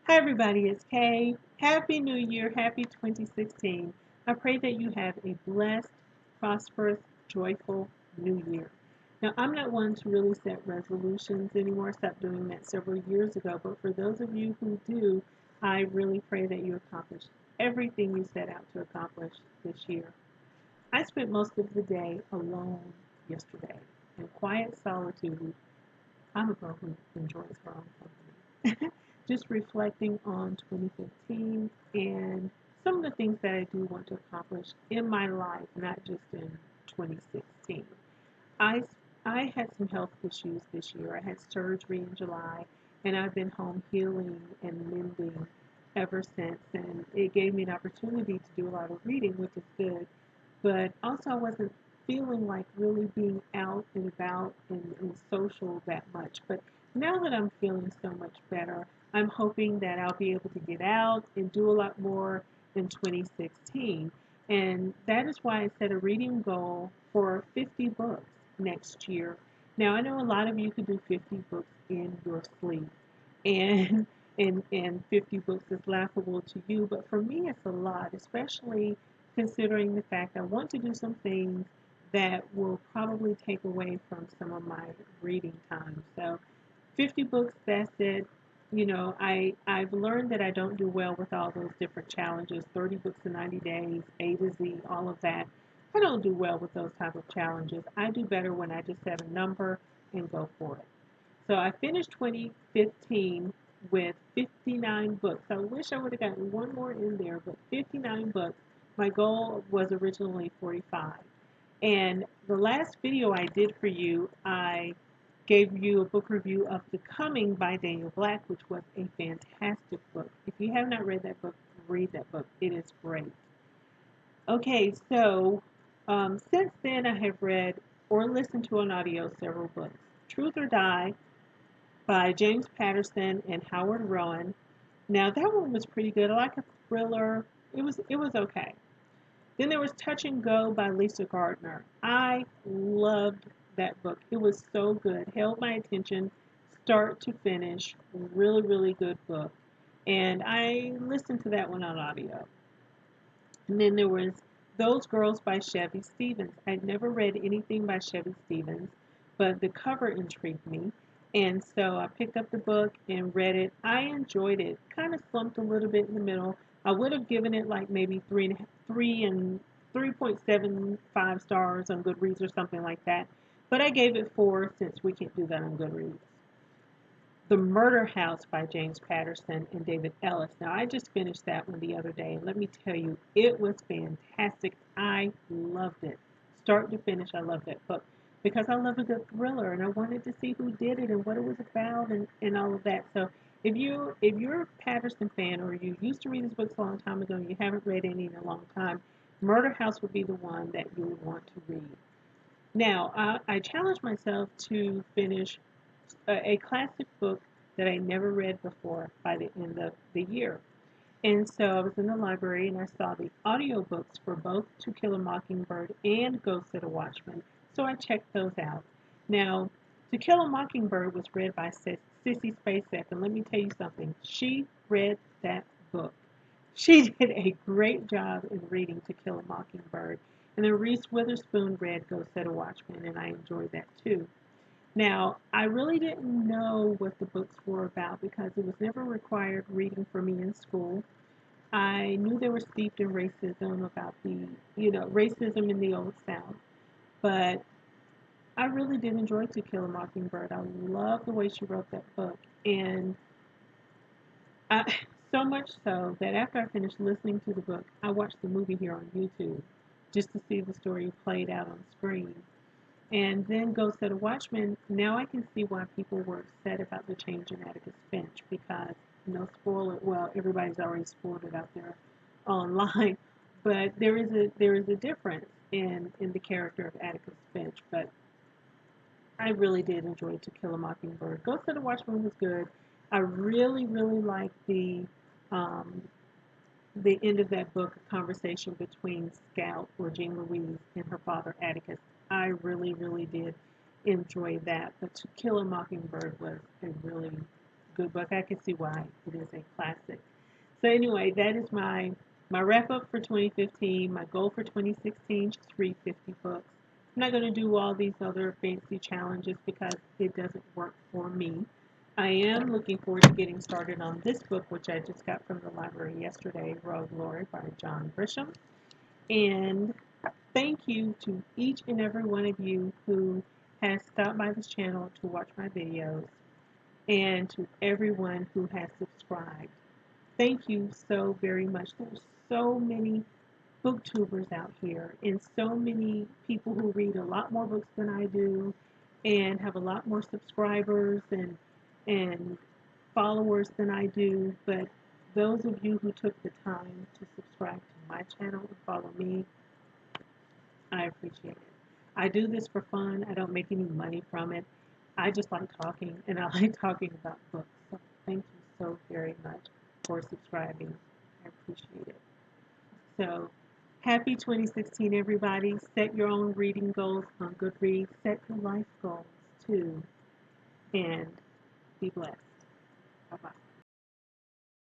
Hi, everybody, it's Kay. Happy New Year, happy 2016. I pray that you have a blessed, prosperous, joyful New Year. Now, I'm not one to really set resolutions anymore. I stopped doing that several years ago, but for those of you who do, I really pray that you accomplish everything you set out to accomplish this year. I spent most of the day alone yesterday in quiet solitude. I'm a girl who enjoys her own company. Just reflecting on 2015 and some of the things that I do want to accomplish in my life, not just in 2016. I, I had some health issues this year. I had surgery in July, and I've been home healing and mending ever since. And it gave me an opportunity to do a lot of reading, which is good. But also, I wasn't feeling like really being out and about and social that much. But now that I'm feeling so much better, I'm hoping that I'll be able to get out and do a lot more in 2016. And that is why I set a reading goal for 50 books next year. Now, I know a lot of you could do 50 books in your sleep, and and 50 books is laughable to you, but for me, it's a lot, especially considering the fact I want to do some things that will probably take away from some of my reading time. So 50 books, that's it. I've learned that I don't do well with all those different challenges, 30 books in 90 days, A to Z, all of that. I don't do well with those type of challenges. I do better when I just set a number and go for it. So I finished 2015 with 59 books. I wish I would have gotten one more in there, but 59 books. My goal was originally 45. And the last video I did for you, I gave you a book review of The Coming by Daniel Black, which was a fantastic book. If you have not read that book, read that book. It is great. Okay, so since then I have read or listened to an audio several books. Truth or Die by James Patterson and Howard Rowan. Now that one was pretty good. I like a thriller. It was okay. Then there was Touch and Go by Lisa Gardner. I loved that book. It was so good. Held my attention start to finish. Really, really good book. And I listened to that one on audio. And then there was Those Girls by Chevy Stevens. I'd never read anything by Chevy Stevens, but the cover intrigued me. And so I picked up the book and read it. I enjoyed it. Kind of slumped a little bit in the middle. I would have given it like maybe 3.75 stars on Goodreads or something like that. But I gave it 4 since we can't do that on Goodreads. The Murder House by James Patterson and David Ellis. Now, I just finished that one the other day, and let me tell you, it was fantastic. I loved it. Start to finish, I loved that book because I love a good thriller, and I wanted to see who did it and what it was about and all of that. So, if you're a Patterson fan or you used to read his books a long time ago and you haven't read any in a long time, Murder House would be the one that you would want to read. Now, I challenged myself to finish a classic book that I never read before by the end of the year. And so I was in the library and I saw the audiobooks for both To Kill a Mockingbird and Go Set a Watchman. So I checked those out. Now, To Kill a Mockingbird was read by Sissy Spacek, and let me tell you something. She read that book. She did a great job in reading To Kill a Mockingbird. And then Reese Witherspoon read Go Set a Watchman, and I enjoyed that too. Now, I really didn't know what the books were about because it was never required reading for me in school. I knew they were steeped in racism about racism in the Old South, but I really did enjoy To Kill a Mockingbird. I love the way she wrote that book, and I, so much so that after I finished listening to the book, I watched the movie here on YouTube just to see the story played out on screen. And then Go Set a Watchman. Now I can see why people were upset about the change in Atticus Finch because, spoiler. Well, everybody's already spoiled it out there online, but there is a difference in the character of Atticus Finch. But I really did enjoy To Kill a Mockingbird. Go Set a Watchman was good. I really, really liked um, the end of that book, a conversation between Scout or Jean Louise and her father Atticus. I really, really did enjoy that. But To Kill a Mockingbird was a really good book. I can see why it is a classic. So anyway, that is my wrap up for 2015. My goal for 2016: just read 50 books. I'm not going to do all these other fancy challenges because it doesn't work for me. I am looking forward to getting started on this book, which I just got from the library yesterday, Road Glory by John Grisham. And thank you to each and every one of you who has stopped by this channel to watch my videos, and to everyone who has subscribed. Thank you so very much. There's so many booktubers out here, and so many people who read a lot more books than I do and have a lot more subscribers and followers than I do. But those of you who took the time to subscribe to my channel and follow me, I appreciate it. I do this for fun. I don't make any money from it. I just like talking, and I like talking about books. So thank you so very much for subscribing. I appreciate it. So happy 2016, everybody. Set your own reading goals on Goodreads. Set your life goals too. And be blessed. Bye-bye.